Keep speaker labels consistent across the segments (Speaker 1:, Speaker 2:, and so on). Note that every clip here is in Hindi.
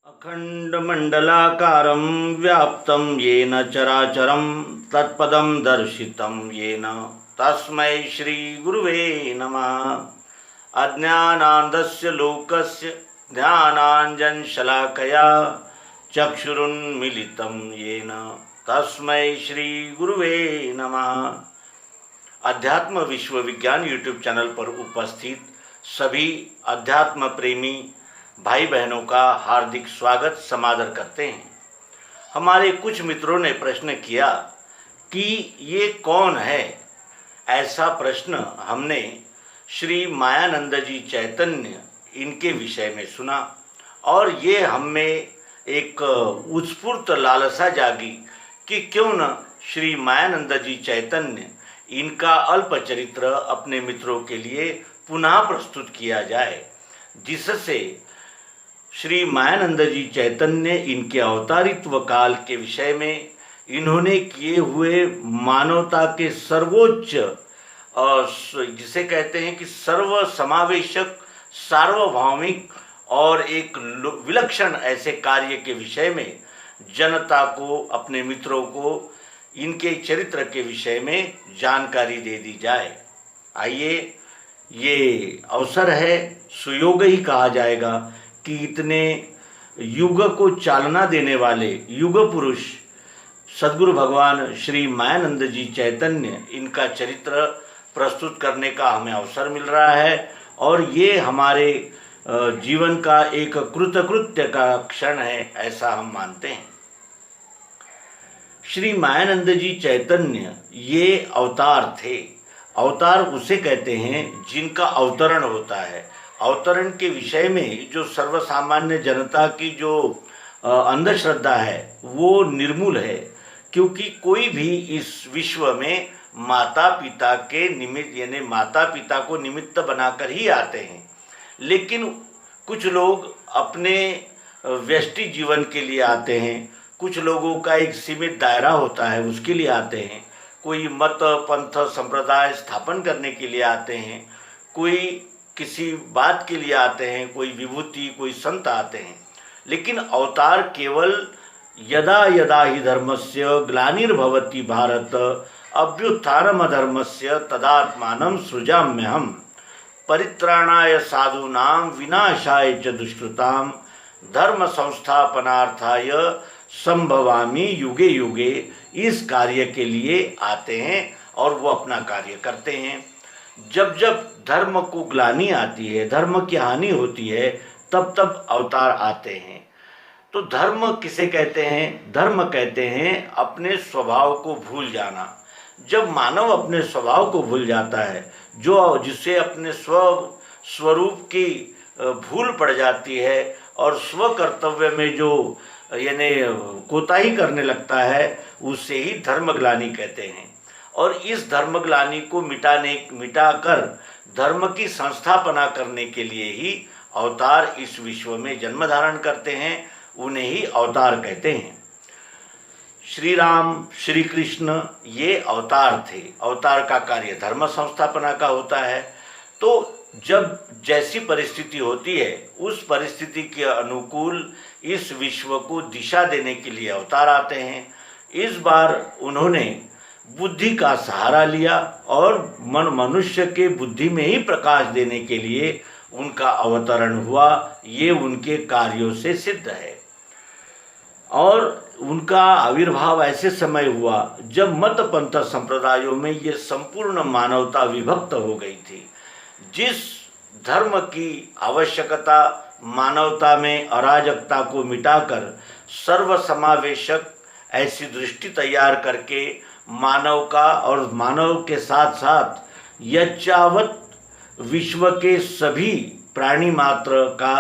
Speaker 1: अखंडमंडलाकारं व्याप्तं येन चराचरं तत्पदं दर्शितं येन तस्मै श्रीगुरुवे नमः। अज्ञानान्धस्य लोकस्य ज्ञानाञ्जनशलाकया चक्षुरुन्मीलितं येन तस्मै श्रीगुरुवे नमः। अध्यात्म विश्वविज्ञान यूट्यूब चैनल पर उपस्थित सभी अध्यात्म प्रेमी भाई बहनों का हार्दिक स्वागत समादर करते हैं। हमारे कुछ मित्रों ने प्रश्न किया कि ये कौन है। ऐसा प्रश्न हमने श्री मायानंद जी चैतन्य इनके विषय में सुना और ये हमें एक उत्स्फूर्त लालसा जागी कि क्यों न श्री मायानंद जी चैतन्य इनका अल्प चरित्र अपने मित्रों के लिए पुनः प्रस्तुत किया जाए, जिससे श्री मायानंद जी चैतन्य इनके अवतारित्व काल के विषय में इन्होंने किए हुए मानवता के सर्वोच्च जिसे कहते हैं कि सर्व समावेशक सार्वभौमिक और एक विलक्षण ऐसे कार्य के विषय में जनता को, अपने मित्रों को इनके चरित्र के विषय में जानकारी दे दी जाए। आइए, ये अवसर है, सुयोग ही कहा जाएगा कि इतने युग को चालना देने वाले युग पुरुष सद्गुरु भगवान श्री मायानंद जी चैतन्य इनका चरित्र प्रस्तुत करने का हमें अवसर मिल रहा है और ये हमारे जीवन का एक कृतकृत्य का क्षण है, ऐसा हम मानते हैं। श्री मायानंद जी चैतन्य ये अवतार थे। अवतार उसे कहते हैं जिनका अवतरण होता है। अवतरण के विषय में जो सर्वसामान्य जनता की जो अंधश्रद्धा है वो निर्मूल है, क्योंकि कोई भी इस विश्व में माता पिता के निमित्त यानी माता पिता को निमित्त बनाकर ही आते हैं। लेकिन कुछ लोग अपने व्यष्टि जीवन के लिए आते हैं, कुछ लोगों का एक सीमित दायरा होता है उसके लिए आते हैं, कोई मत पंथ संप्रदाय स्थापन करने के लिए आते हैं, कोई किसी बात के लिए आते हैं, कोई विभूति, कोई संत आते हैं। लेकिन अवतार केवल यदा यदा ही धर्मस्य ग्लानिर्भवति भारत अभ्युत्थानम धर्मस्य तदात्मानं सृजाम्यहम् परित्राणाय साधूनां विनाशाय च दुष्कृतां धर्म संस्थापनार्थाय संभवामि युगे युगे। इस कार्य के लिए आते हैं और वो अपना कार्य करते हैं। जब जब धर्म को ग्लानि आती है, धर्म की हानि होती है, तब तब अवतार आते हैं। तो धर्म किसे कहते हैं? धर्म कहते हैं अपने स्वभाव को भूल जाना। जब मानव अपने स्वभाव को भूल जाता है, जो जिससे अपने स्वरूप की भूल पड़ जाती है और स्व कर्तव्य में जो यानी कोताही करने लगता है, उसे ही धर्मग्लानि कहते हैं। और इस धर्मग्लानि को मिटाकर धर्म की संस्थापना करने के लिए ही अवतार इस विश्व में जन्म धारण करते हैं, उन्हें ही अवतार कहते हैं। श्री राम, श्री कृष्ण ये अवतार थे। अवतार का कार्य धर्म संस्थापना का होता है। तो जब जैसी परिस्थिति होती है उस परिस्थिति के अनुकूल इस विश्व को दिशा देने के लिए अवतार आते हैं। इस बार उन्होंने बुद्धि का सहारा लिया और मनुष्य के बुद्धि में ही प्रकाश देने के लिए उनका अवतरण हुआ। ये उनके कार्यों से सिद्ध है। और उनका आविर्भाव ऐसे समय हुआ जब मत पंथ संप्रदायों में ये संपूर्ण मानवता विभक्त हो गई थी। जिस धर्म की आवश्यकता मानवता में अराजकता को मिटाकर सर्वसमावेशक ऐसी दृष्टि तैयार करके मानव का और मानव के साथ साथ यच्चावत विश्व के सभी प्राणी मात्र का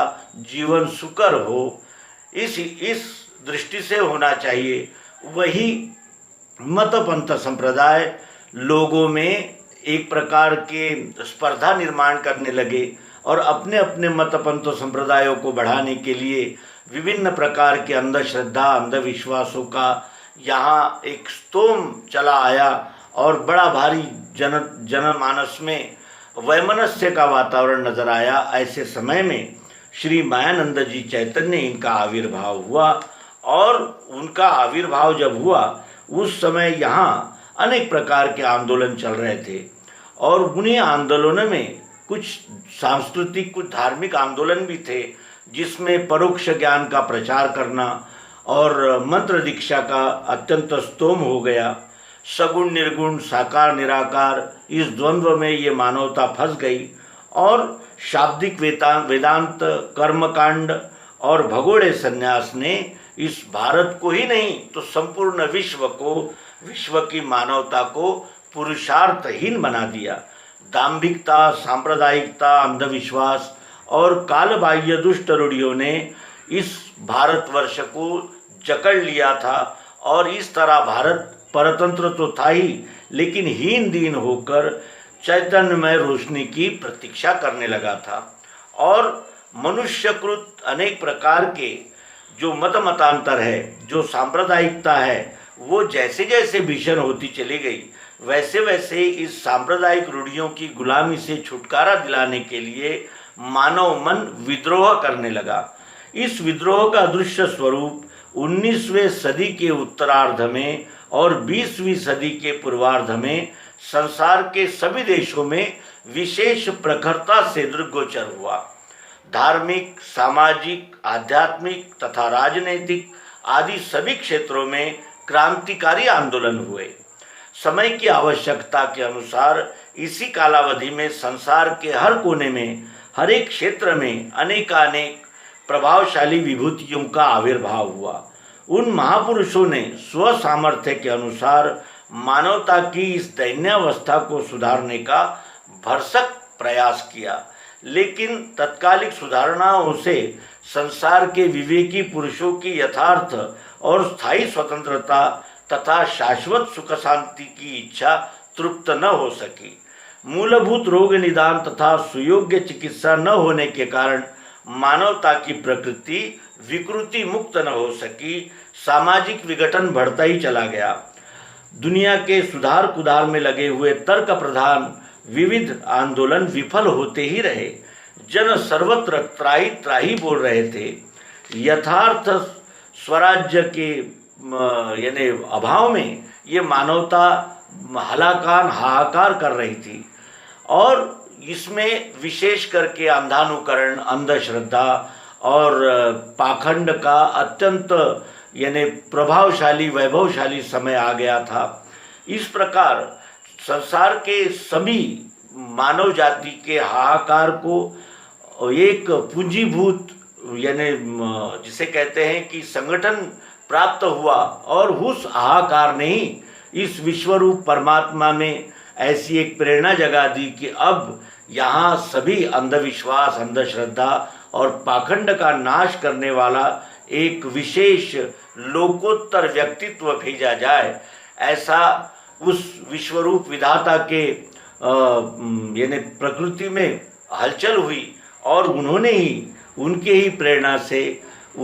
Speaker 1: जीवन सुकर हो, इस दृष्टि से होना चाहिए। वही मत पंथ संप्रदाय लोगों में एक प्रकार के स्पर्धा निर्माण करने लगे और अपने अपने मत पंथ संप्रदायों को बढ़ाने के लिए विभिन्न प्रकार के अंधश्रद्धा, अंधविश्वासों का यहाँ एक स्तोम चला आया और बड़ा भारी जनमानस में वैमनस्य का वातावरण नजर आया। ऐसे समय में श्री मायानंद जी चैतन्य इनका आविर्भाव हुआ। और उनका आविर्भाव जब हुआ उस समय यहाँ अनेक प्रकार के आंदोलन चल रहे थे और उन्हीं आंदोलनों में कुछ सांस्कृतिक कुछ धार्मिक आंदोलन भी थे, जिसमें परोक्ष ज्ञान का प्रचार करना और मंत्र दीक्षा का अत्यंत स्तोम हो गया। सगुण निर्गुण साकार निराकार इस द्वंद्व में ये मानवता फंस गई और शाब्दिक वेदांत कर्मकांड और भगोड़े संन्यास ने इस भारत को ही नहीं तो संपूर्ण विश्व की मानवता को पुरुषार्थहीन बना दिया। दाम्भिकता, सांप्रदायिकता, अंधविश्वास और कालबाह्य दुष्ट रूढ़ियों ने इस भारतवर्ष को जकड़ लिया था और इस तरह भारत परतंत्र तो था ही, लेकिन हीन दीन होकर चैतन्यमय रोशनी की प्रतीक्षा करने लगा था। और मनुष्यकृत अनेक प्रकार के जो मतांतर है, जो सांप्रदायिकता है, वो जैसे जैसे भीषण होती चली गई, वैसे वैसे इस सांप्रदायिक रूढ़ियों की गुलामी से छुटकारा दिलाने के लिए मानव मन विद्रोह करने लगा। इस विद्रोह का दृश्य स्वरूप 19वीं सदी के उत्तरार्ध में और 20वीं सदी के पूर्वार्ध में संसार के सभी देशों में विशेष प्रखरता से दृग्गोचर हुआ। धार्मिक, सामाजिक, आध्यात्मिक तथा राजनीतिक आदि सभी क्षेत्रों में क्रांतिकारी आंदोलन हुए। समय की आवश्यकता के अनुसार इसी कालावधि में संसार के हर कोने में, हर एक क्षेत्र में अनेकानेक प्रभावशाली विभूतियों का आविर्भाव हुआ। उन महापुरुषों ने स्व सामर्थ्य के अनुसार मानवता की इस दैन्यावस्था को सुधारने का भरसक प्रयास किया, लेकिन तत्कालिक सुधारणाओं से संसार के विवेकी पुरुषों की यथार्थ और स्थायी स्वतंत्रता तथा शाश्वत सुख शांति की इच्छा तृप्त न हो सकी। मूलभूत रोग निदान तथा सुयोग्य चिकित्सा न होने के कारण मानवता की प्रकृति विकृति मुक्त न हो सकी। सामाजिक विघटन बढ़ता ही चला गया। दुनिया के सुधार कुधार में लगे हुए तर्क प्रधान विविध आंदोलन विफल होते ही रहे। जन सर्वत्र त्राही त्राही बोल रहे थे। यथार्थ स्वराज्य के यानी अभाव में ये मानवता हलाकान हाहाकार कर रही थी और इसमें विशेष करके अंधानुकरण, अंधश्रद्धा और पाखंड का अत्यंत यानी प्रभावशाली वैभवशाली समय आ गया था। इस प्रकार संसार के सभी मानव जाति के हाहाकार को एक पूंजीभूत यानी जिसे कहते हैं कि संगठन प्राप्त हुआ और उस हाहाकार ने ही इस विश्वरूप परमात्मा में ऐसी एक प्रेरणा जगा दी कि अब यहाँ सभी अंधविश्वास, अंधश्रद्धा और पाखंड का नाश करने वाला एक विशेष लोकोत्तर व्यक्तित्व भेजा जाए। ऐसा उस विश्वरूप विधाता के यानी प्रकृति में हलचल हुई और उन्होंने ही उनके ही प्रेरणा से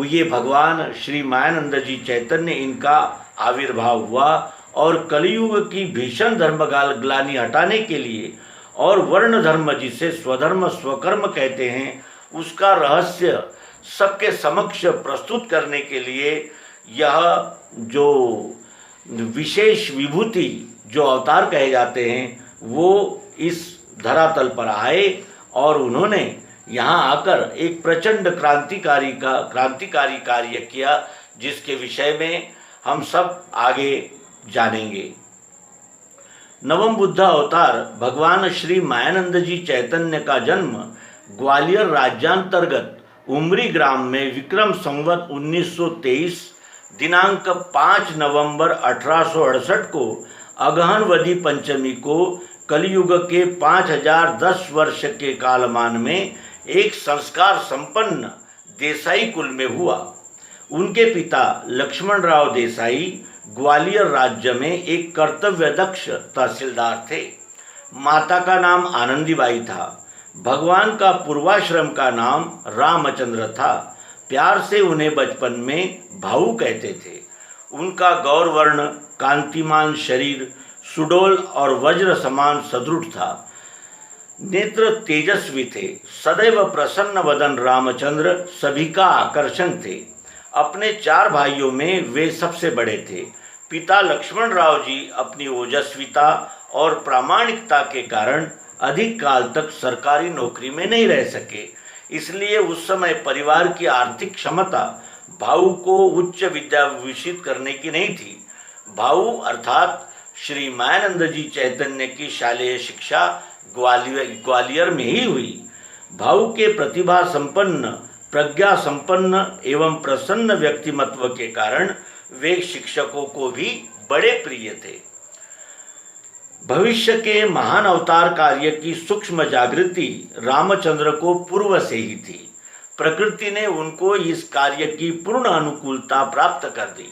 Speaker 1: ये भगवान श्री मायानंद जी चैतन्य इनका आविर्भाव हुआ और कलयुग की भीषण धर्मग्लानि हटाने के लिए और वर्ण धर्म जिसे स्वधर्म स्वकर्म कहते हैं उसका रहस्य सबके समक्ष प्रस्तुत करने के लिए यह जो विशेष विभूति जो अवतार कहे जाते हैं वो इस धरातल पर आए और उन्होंने यहाँ आकर एक प्रचंड क्रांतिकारी कार्य किया, जिसके विषय में हम सब आगे जानेंगे। नवम बुद्ध अवतार भगवान श्री मायानंद जी चैतन्य का जन्म ग्वालियर राज्यांतर्गत उमरी ग्राम में विक्रम संवत 1923 दिनांक 5 नवंबर 1868 को अगहनवदी पंचमी को कलयुग के 5010 वर्ष के कालमान में एक संस्कार संपन्न देसाई कुल में हुआ। उनके पिता लक्ष्मणराव देसाई ग्वालियर राज्य में एक कर्तव्यदक्ष तहसीलदार थे। माता का नाम आनंदीबाई था। भगवान का पूर्वाश्रम का नाम रामचंद्र था। प्यार से उन्हें बचपन में भाऊ कहते थे। उनका गौरवर्ण कांतिमान शरीर सुडोल और वज्र समान सदृढ़ था। नेत्र तेजस्वी थे। सदैव प्रसन्न वदन रामचंद्र सभी का आकर्षण थे। अपने 4 भाइयों में वे सबसे बड़े थे। पिता लक्ष्मण राव जी अपनी ओजस्विता और प्रामाणिकता के कारण अधिक काल तक सरकारी नौकरी में नहीं रह सके, इसलिए उस समय परिवार की आर्थिक क्षमता भाऊ को उच्च विद्या विभूषित करने की नहीं थी। भाऊ अर्थात श्री मायानंद जी चैतन्य की शालेय शिक्षा ग्वालियर में ही हुई। भाऊ के प्रतिभा संपन्न, प्रज्ञा संपन्न एवं प्रसन्न व्यक्तिमत्व के कारण वे शिक्षकों को भी बड़े प्रिय थे। भविष्य के महान अवतार कार्य की सूक्ष्म जागृति रामचंद्र को पूर्व से ही थी। प्रकृति ने उनको इस कार्य की पूर्ण अनुकूलता प्राप्त कर दी।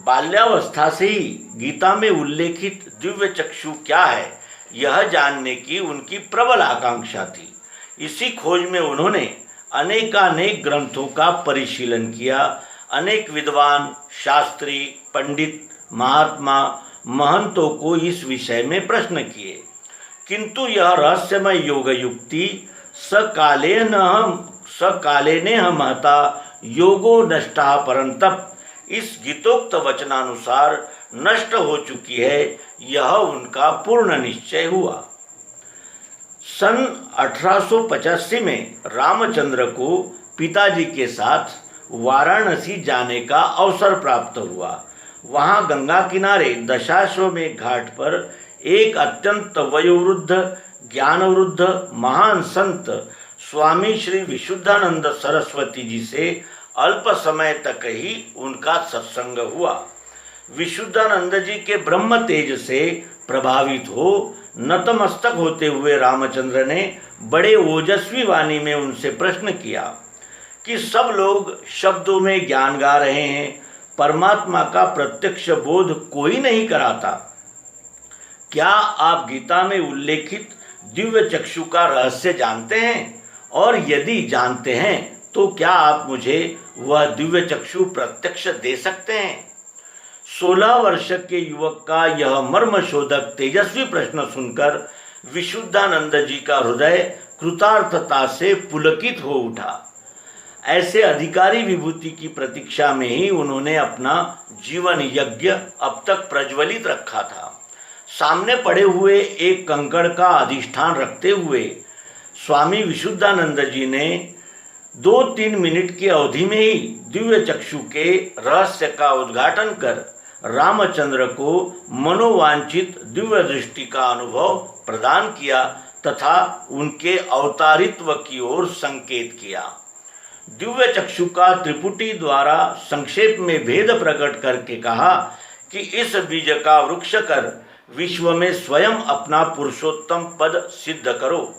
Speaker 1: बाल्यावस्था से ही गीता में उल्लेखित दिव्य चक्षु क्या है यह जानने की उनकी प्रबल आकांक्षा थी। इसी खोज में उन्होंने अनेकानेक ग्रंथों का परिशीलन किया। अनेक विद्वान, शास्त्री, पंडित, महात्मा, महंतों को इस विषय में प्रश्न किए, किंतु यह रहस्यमय योग युक्ति सकाले न महता योगो नष्टा परंतप इस गीतोक्त वचनानुसार नष्ट हो चुकी है, यह उनका पूर्ण निश्चय हुआ। सन 1885 में रामचंद्र को पिताजी के साथ वाराणसी जाने का अवसर प्राप्त हुआ। वहां गंगा किनारे दशाश्वमेध घाट पर एक अत्यंत वयोवृद्ध, ज्ञानवृद्ध महान संत स्वामी श्री विशुद्धानंद सरस्वती जी से अल्प समय तक ही उनका सत्संग हुआ। विशुद्धानंद जी के ब्रह्म तेज से प्रभावित हो नतमस्तक होते हुए रामचंद्र ने बड़े ओजस्वी वाणी में उनसे प्रश्न किया कि सब लोग शब्दों में ज्ञान गा रहे हैं, परमात्मा का प्रत्यक्ष बोध कोई नहीं कराता। क्या आप गीता में उल्लेखित दिव्य चक्षु का रहस्य जानते हैं? और यदि जानते हैं तो क्या आप मुझे वह दिव्य चक्षु प्रत्यक्ष दे सकते हैं? 16 वर्ष के युवक का यह मर्मशोधक तेजस्वी प्रश्न सुनकर विशुद्धानंद जी का हृदय कृतार्थता से पुलकित हो उठा। ऐसे अधिकारी विभूति की प्रतीक्षा में ही उन्होंने अपना जीवन यज्ञ अब तक प्रज्वलित रखा था। सामने पड़े हुए एक कंकड़ का अधिष्ठान रखते हुए स्वामी विशुद्धानंद जी ने 2-3 मिनट की अवधि में ही दिव्य चक्षु के रहस्य का उद्घाटन कर रामचंद्र को मनोवांछित दिव्य दृष्टि का अनुभव प्रदान किया तथा उनके अवतारित्व की ओर संकेत किया। दिव्य चक्षु का त्रिपुटी द्वारा संक्षेप में भेद प्रकट करके कहा कि इस बीज का वृक्ष कर विश्व में स्वयं अपना पुरुषोत्तम पद सिद्ध करो।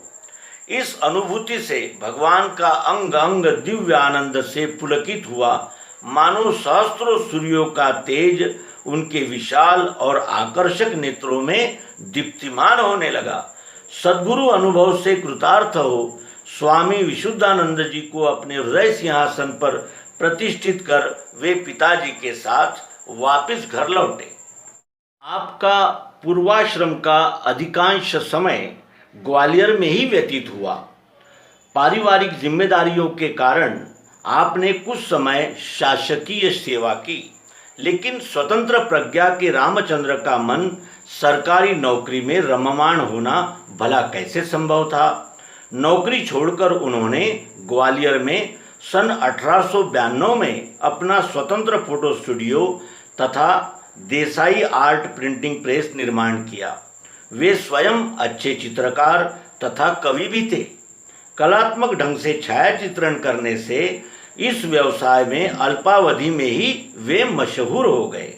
Speaker 1: इस अनुभूति से भगवान का अंग अंग दिव्य आनंद से पुलकित हुआ, मानो सहस्त्रों सूर्यों का तेज उनके विशाल और आकर्षक नेत्रों में दीप्तिमान होने लगा। सद्गुरु अनुभव से कृतार्थ हो स्वामी विशुद्धानंद जी को अपने हृदय सिंहासन पर प्रतिष्ठित कर वे पिताजी के साथ वापस घर लौटे। आपका पूर्वाश्रम का अधिकांश समय ग्वालियर में ही व्यतीत हुआ। पारिवारिक जिम्मेदारियों के कारण आपने कुछ समय शासकीय सेवा की, लेकिन स्वतंत्र प्रज्ञा के रामचंद्र का मन सरकारी नौकरी में रममाण होना भला कैसे संभव था? नौकरी छोड़कर उन्होंने ग्वालियर में सन 1892 में अपना स्वतंत्र फोटो स्टूडियो तथा देसाई आर्ट प्रिंटिंग प्रेस निर्माण किया। वे स्वयं अच्छे चित्रकार तथा कवि भी थे। कलात्मक ढंग से छायाचित्रण करने से इस व्यवसाय में अल्पावधि में ही वे मशहूर हो गए।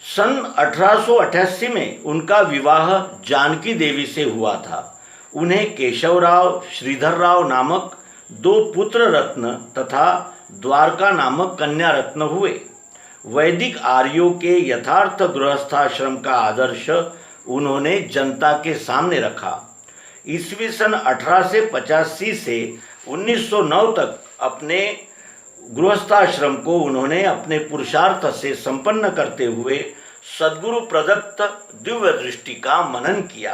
Speaker 1: सन 1888 में उनका विवाह जानकी देवी से हुआ था। उन्हें केशवराव, श्रीधरराव नामक 2 पुत्र रत्न तथा द्वारका नामक कन्या रत्न हुए। वैदिक आर्यों के यथार्थ गृहस्थाश्रम का आदर्श उन्होंने जनता के सामने रखा। ईस्वी सन 1885 से 1909 तक अपने गृहस्थाश्रम को उन्होंने अपने पुरुषार्थ से संपन्न करते हुए सद्गुरु प्रदत्त दिव्य दृष्टि का मनन किया।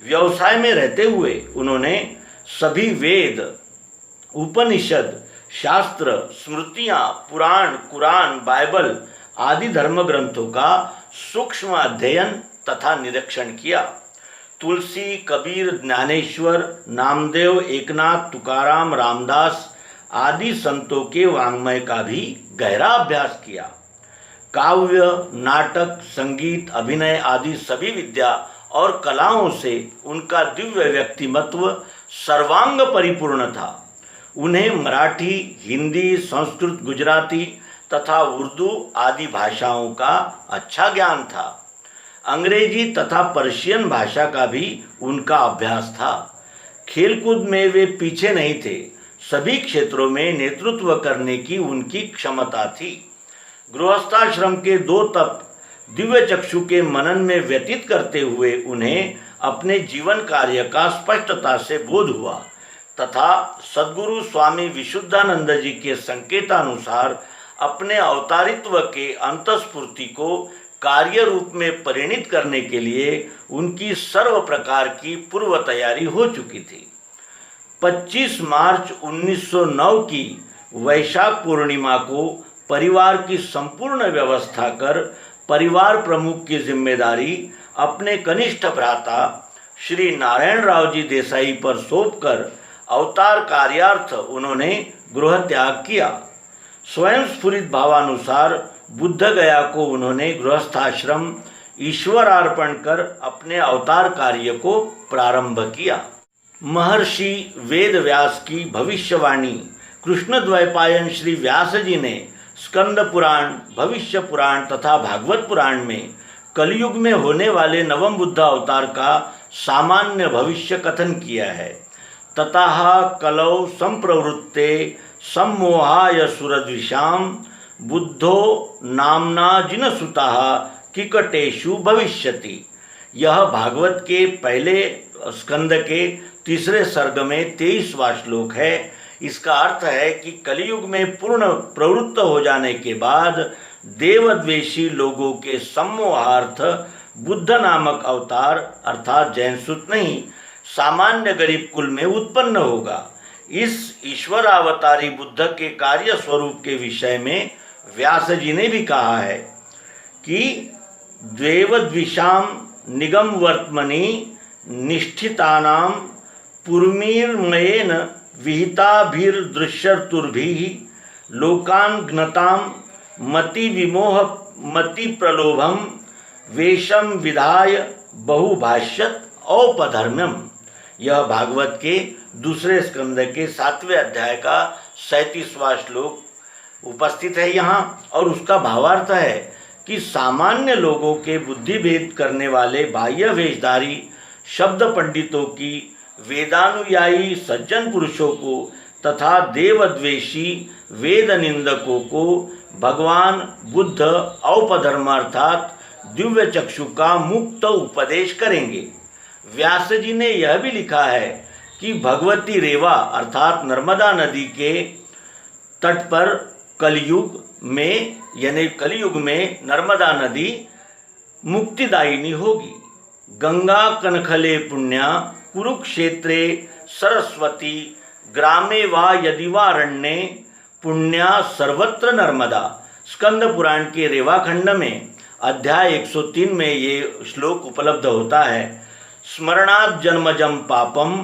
Speaker 1: व्यवसाय में रहते हुए उन्होंने सभी वेद, उपनिषद, शास्त्र, स्मृतियां, पुराण, कुरान, बाइबल आदि धर्म ग्रंथों का सूक्ष्म अध्ययन तथा निरीक्षण किया। तुलसी, कबीर, ज्ञानेश्वर, नामदेव, एकनाथ, तुकाराम, रामदास आदि संतों के वाङ्मय का भी गहरा अभ्यास किया। काव्य, नाटक, संगीत, अभिनय आदि सभी विद्या और कलाओं से उनका दिव्य व्यक्तिमत्व सर्वांग परिपूर्ण था। उन्हें मराठी, हिंदी, संस्कृत, गुजराती तथा उर्दू आदि भाषाओं का अच्छा ज्ञान था। अंग्रेजी तथा पर्शियन भाषा का भी उनका अभ्यास था। खेलकूद में वे पीछे नहीं थे। सभी क्षेत्रों में नेतृत्व करने की उनकी क्षमता थी। गृहस्थाश्रम के 2 तप दिव्य चक्षु के मनन में व्यतीत करते हुए उन्हें अपने जीवन कार्य का स्पष्टता से बोध हुआ तथा सद्गुरु स्वामी विशुद्धानंद जी के संकेतानुसार अपने अवतारित्व के अंतस्फूर्ति को कार्य रूप में परिणित करने के लिए उनकी सर्व प्रकार की पूर्व तैयारी हो चुकी थी। 25 मार्च 1909 की वैशाख पूर्णिमा को परिवार की संपूर्ण व्यवस्था कर परिवार प्रमुख की जिम्मेदारी अपने कनिष्ठ भ्राता श्री नारायण राव जी देसाई पर सौंपकर अवतार कार्यार्थ उन्होंने गृह त्याग किया। स्वयं स्फुरित भावानुसार बुद्ध गया को उन्होंने गृहस्थाश्रम ईश्वरार्पण कर अपने अवतार कार्य को प्रारंभ किया। महर्षि वेद व्यास की भविष्यवाणी कृष्ण द्वैपायन श्री व्यास जी ने स्कंद पुराण, भविष्य पुराण तथा भागवत पुराण में कलयुग में होने वाले नवम बुद्ध अवतार का सामान्य भविष्य कथन किया है। ततः कलौ संप्रवृत्ते सम्मोहाय सुरद्विषाम बुद्धो नामना जिनसुतः किकटेषु भविष्यति। यह भागवत के पहले स्कंद के 3 सर्ग में 23वां श्लोक है। इसका अर्थ है कि कलयुग में पूर्ण प्रवृत्त हो जाने के बाद देवद्वेषी लोगों के सम्मोहार्थ बुद्ध नामक अवतार अर्थात जैनसुत नहीं, सामान्य गरीब कुल में उत्पन्न होगा। इस ईश्वरावतारी बुद्ध के कार्य स्वरूप के विषय में व्यास जी ने भी कहा है कि देवद्विषाम निगम वर्त्मनि निष्ठितानां पूर्वीर्मयेन विहिताभिर्दृश्यतुर्भिः लोकान् ज्ञतां मति विमोह मति प्रलोभम वेशम विधाय बहुभाष्यत औपधर्म्यम। यह भागवत के 2 स्कंद के 7वें अध्याय का 37वां श्लोक उपस्थित है यहाँ, और उसका भावार्थ है कि सामान्य लोगों के बुद्धिभेद करने वाले बाह्य वेशधारी शब्द पंडितों की, वेदानुयायी सज्जन पुरुषों को तथा देवद्वेषी वेद निंदकों को भगवान बुद्ध औपधर्म अर्थात दिव्य चक्षु का मुक्त उपदेश करेंगे। व्यास जी ने यह भी लिखा है कि भगवती रेवा अर्थात नर्मदा नदी के तट पर कलयुग में यानी कलयुग में नर्मदा नदी मुक्तिदायिनी होगी। गंगा कनखले पुण्या कुरुक्षेत्रे सरस्वती ग्रामे वा यदिवारण्ये पुण्या सर्वत्र नर्मदा। स्कंद पुराण के रेवा खंड में अध्याय 103 में ये श्लोक उपलब्ध होता है। स्मरणात् जन्मजम पापम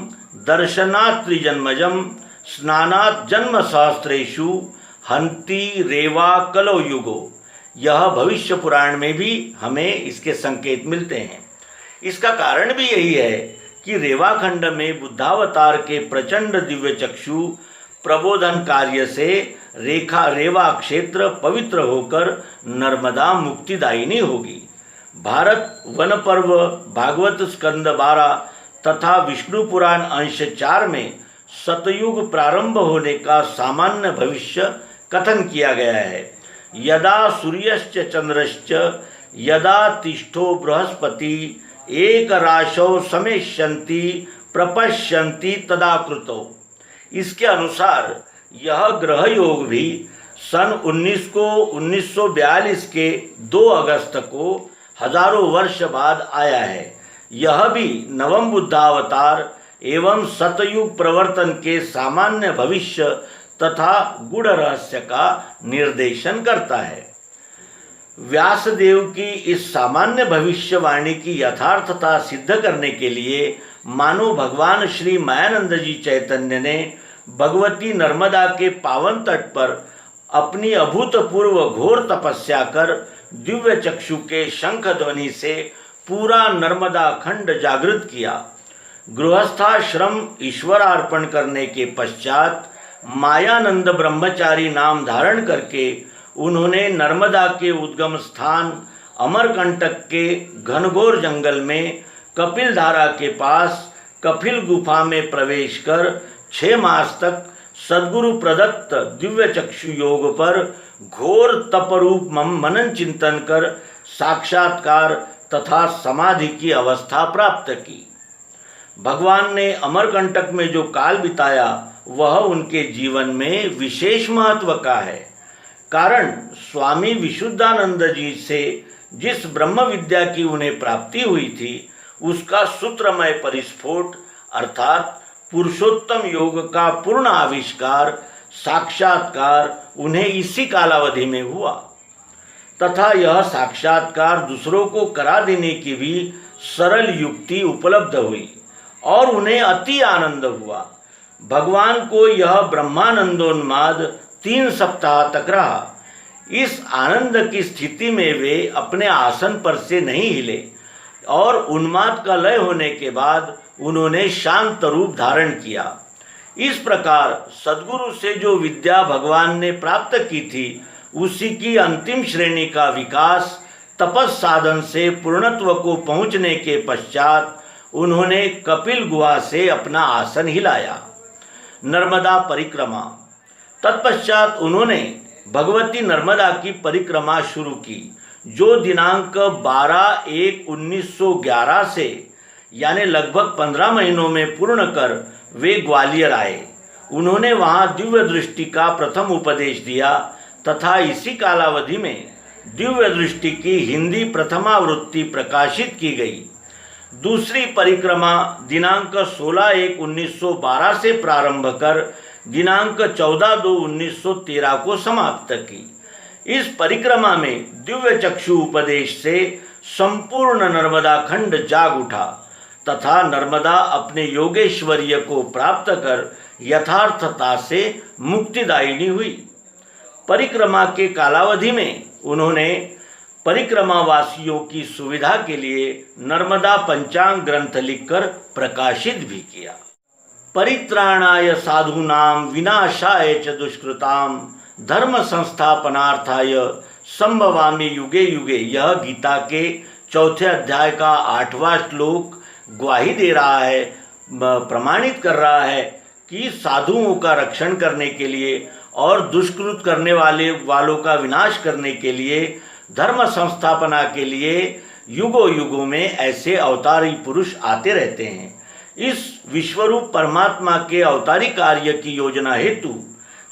Speaker 1: दर्शनात् त्रिजन्मजम स्नानात् जन्म सहस्रेषु हंति रेवा कलो युगो। यह भविष्य पुराण में भी हमें इसके संकेत मिलते हैं। इसका कारण भी यही है कि रेवाखंड में बुद्धावतार के प्रचंड दिव्य चक्षु प्रबोधन कार्य से रेवा क्षेत्र पवित्र होकर नर्मदा मुक्तिदायिनी होगी। भारत वन पर्व भागवत स्कंद 12 तथा विष्णु पुराण अंश 4 में सतयुग प्रारंभ होने का सामान्य भविष्य कथन किया गया है। यदा सूर्यश्च चंद्रश्च यदा तिष्ठो बृहस्पति एक राशौ समेष्यन्ति प्रपश्यन्ति तदा कृतो। इसके अनुसार यह ग्रह योग भी सन 1942 के 2 अगस्त को हजारों वर्ष बाद आया है। यह भी नवम बुद्धावतार एवं सतयुग प्रवर्तन के सामान्य भविष्य तथा गूढ़ रहस्य का निर्देशन करता है। व्यासदेव की इस सामान्य भविष्यवाणी की यथार्थता सिद्ध करने के लिए मानो भगवान श्री मायानंद जी चैतन्य ने भगवती नर्मदा के पावन तट पर अपनी अभूतपूर्व घोर तपस्या कर दिव्य चक्षु के शंख ध्वनि से पूरा नर्मदा खंड जागृत किया। गृहस्थाश्रम ईश्वरार्पण करने के पश्चात मायानंद ब्रह्मचारी नाम धारण करके उन्होंने नर्मदा के उद्गम स्थान अमरकंटक के घनघोर जंगल में कपिल धारा के पास कपिल गुफा में प्रवेश कर 6 मास तक सद्गुरु प्रदत्त दिव्य चक्षु योग पर घोर तपरूप मनन चिंतन कर साक्षात्कार तथा समाधि की अवस्था प्राप्त की। भगवान ने अमरकंटक में जो काल बिताया वह उनके जीवन में विशेष महत्व का है। कारण स्वामी विशुद्धानंद जी से जिस ब्रह्म विद्या की उन्हें प्राप्ति हुई थी उसका सूत्रमय परिस्फोट अर्थात पुरुषोत्तम योग का पूर्ण आविष्कार साक्षात्कार उन्हें इसी कालावधि में हुआ तथा यह साक्षात्कार दूसरों को करा देने की भी सरल युक्ति उपलब्ध हुई और उन्हें अति आनंद हुआ। भगवान को यह ब्रह्मानंदोन्माद 3 सप्ताह तक रहा। इस आनंद की स्थिति में वे अपने आसन पर से नहीं हिले और उन्माद का लय होने के बाद उन्होंने शांत रूप धारण किया। इस प्रकार सद्गुरु से जो विद्या भगवान ने प्राप्त की थी उसी की अंतिम श्रेणी का विकास तपस साधन से पूर्णत्व को पहुँचने के पश्चात उन्होंने कपिल गुहा से अपना आसन हिलाया। नर्मदा परिक्रमा। तत्पश्चात उन्होंने भगवती नर्मदा की परिक्रमा शुरू की जो दिनांक 12/1/1911 से यानी लगभग 15 महीनों में पूर्ण कर वे ग्वालियर आए। उन्होंने वहां दिव्य दृष्टि का प्रथम उपदेश दिया तथा इसी कालावधि में दिव्य दृष्टि की हिंदी प्रथमावृत्ति प्रकाशित की गई। दूसरी परिक्रमा दिनांक 16/1/1912 से प्रारंभ कर दिनांक 14/2/1913 को समाप्त की। इस परिक्रमा में दिव्य चक्षु उपदेश से संपूर्ण नर्मदा खंड जाग उठा तथा नर्मदा अपने योगेश्वर्य को प्राप्त कर यथार्थता से मुक्तिदायिनी हुई। परिक्रमा के कालावधि में उन्होंने परिक्रमावासियों की सुविधा के लिए नर्मदा पंचांग ग्रंथ लिखकर प्रकाशित भी किया। परित्राणाय साधूनां विनाशाय च दुष्कृतां धर्म संस्थापनार्थाय संभवामि युगे युगे। यह गीता के 4थे अध्याय का 8वां श्लोक ग्वाही दे रहा है, प्रमाणित कर रहा है कि साधुओं का रक्षण करने के लिए और दुष्कृत करने वालों का विनाश करने के लिए धर्म संस्थापना के लिए युगों युगों में ऐसे अवतारी पुरुष आते रहते हैं। इस विश्वरूप परमात्मा के अवतारी कार्य की योजना हेतु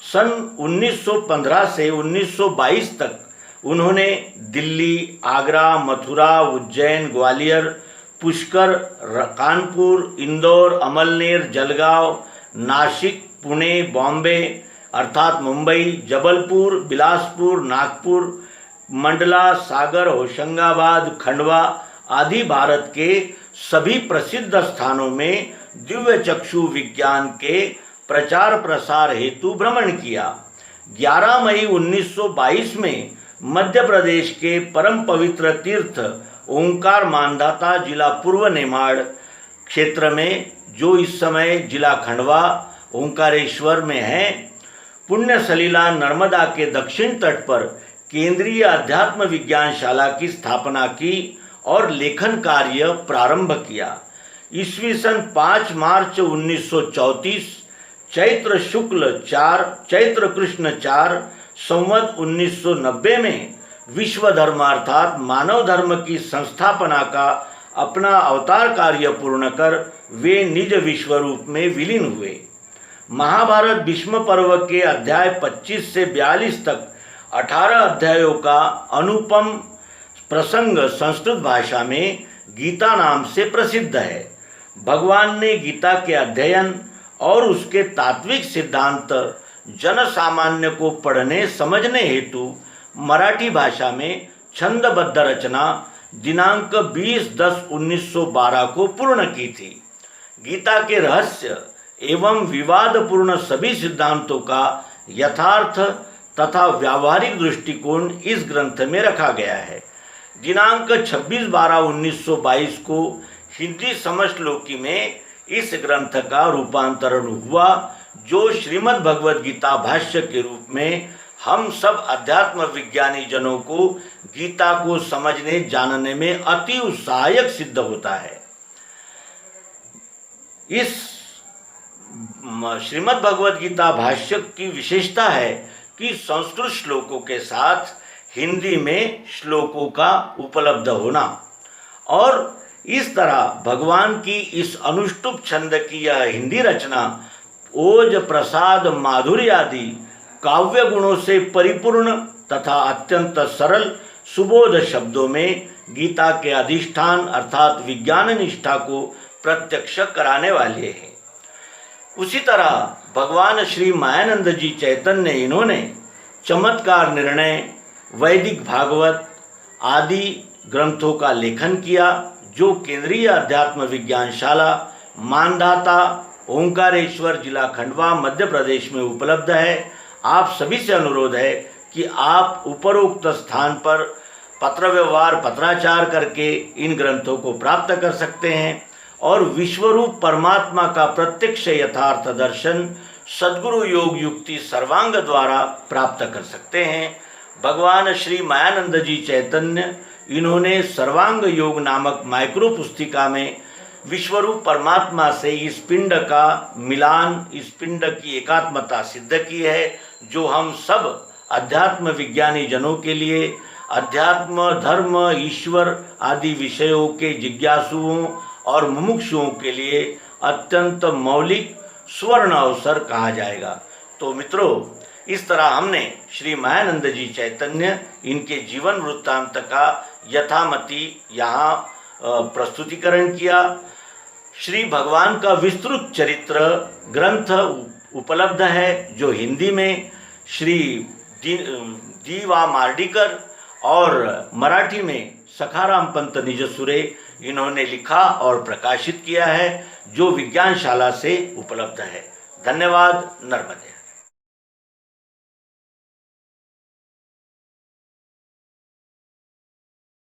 Speaker 1: सन 1915 से 1922 तक उन्होंने दिल्ली, आगरा, मथुरा, उज्जैन, ग्वालियर, पुष्कर, कानपुर, इंदौर, अमलनेर, जलगांव, नासिक, पुणे, बॉम्बे अर्थात मुंबई, जबलपुर, बिलासपुर, नागपुर, मंडला, सागर, होशंगाबाद, खंडवा आदि भारत के सभी प्रसिद्ध स्थानों में दिव्य चक्षु विज्ञान के प्रचार प्रसार हेतु भ्रमण किया। 11 मई 1922 में मध्य प्रदेश के परम पवित्र तीर्थ ओंकार मानधाता जिला पूर्व नेमाड़ क्षेत्र में, जो इस समय जिला खंडवा ओंकारेश्वर में है, पुण्य सलीला नर्मदा के दक्षिण तट पर केंद्रीय अध्यात्म विज्ञानशाला की स्थापना की और लेखन कार्य प्रारंभ किया। ईस्वी सन 5 मार्च 1934 चैत्र शुक्ल 4 चैत्र कृष्ण 4 संवत 1990 में विश्व धर्म अर्थात मानव धर्म की संस्थापना का अपना अवतार कार्य पूर्ण कर वे निज विश्वरूप में विलीन हुए। महाभारत भीष्म पर्व के अध्याय 25 से 42 तक 18 अध्यायों का अनुपम प्रसंग संस्कृत भाषा में गीता नाम से प्रसिद्ध है। भगवान ने गीता के अध्ययन और उसके तात्विक सिद्धांत जन सामान्य को पढ़ने समझने हेतु मराठी भाषा में छंदबद्ध रचना दिनांक 20/10/1912 को पूर्ण की थी। गीता के रहस्य एवं विवादपूर्ण सभी सिद्धांतों का यथार्थ तथा व्यावहारिक दृष्टिकोण इस ग्रंथ में रखा गया है। दिनांक 26/12/1922 को हिंदी समश्लोकी में इस ग्रंथ का रूपांतरण हुआ, जो श्रीमद् भगवद गीता भाष्य के रूप में हम सब अध्यात्म विज्ञानी जनों को गीता को समझने जानने में अति उत्साहक सिद्ध होता है। इस श्रीमद् भगवद गीता भाष्य की विशेषता है कि संस्कृत श्लोकों के साथ हिंदी में श्लोकों का उपलब्ध होना, और इस तरह भगवान की इस अनुष्टुप छंद की यह हिंदी रचना ओज प्रसाद माधुर्य आदि काव्य गुणों से परिपूर्ण तथा अत्यंत सरल सुबोध शब्दों में गीता के अधिष्ठान अर्थात विज्ञान निष्ठा को प्रत्यक्ष कराने वाले हैं। उसी तरह भगवान श्री मायानंद जी चैतन्य इन्होंने चमत्कार निर्णय, वैदिक भागवत आदि ग्रंथों का लेखन किया, जो केंद्रीय अध्यात्म विज्ञानशाला मानधाता ओंकारेश्वर जिला खंडवा मध्य प्रदेश में उपलब्ध है। आप सभी से अनुरोध है कि आप उपरोक्त स्थान पर पत्र व्यवहार पत्राचार करके इन ग्रंथों को प्राप्त कर सकते हैं और विश्वरूप परमात्मा का प्रत्यक्ष यथार्थ दर्शन सद्गुरु योग युक्ति सर्वांग द्वारा प्राप्त कर सकते हैं। भगवान श्री मायानंद जी चैतन्य इन्होंने सर्वांग योग नामक माइक्रो पुस्तिका में विश्वरूप परमात्मा से इस पिंड का मिलान, इस पिंड की एकात्मता सिद्ध की है, जो हम सब अध्यात्म विज्ञानी जनों के लिए अध्यात्म, धर्म, ईश्वर आदि विषयों के जिज्ञासुओं और मुमुक्षुओं के लिए अत्यंत मौलिक स्वर्ण अवसर कहा जाएगा। तो मित्रों, इस तरह हमने श्री मायानंद जी चैतन्य इनके जीवन वृत्तांत का यथामति यहाँ प्रस्तुतिकरण किया। श्री भगवान का विस्तृत चरित्र ग्रंथ उपलब्ध है, जो हिंदी में श्री दीवा मार्डिकर और मराठी में सखाराम पंत निजसुरे इन्होंने लिखा और प्रकाशित किया है, जो विज्ञानशाला से उपलब्ध है। धन्यवाद। नर्मदे।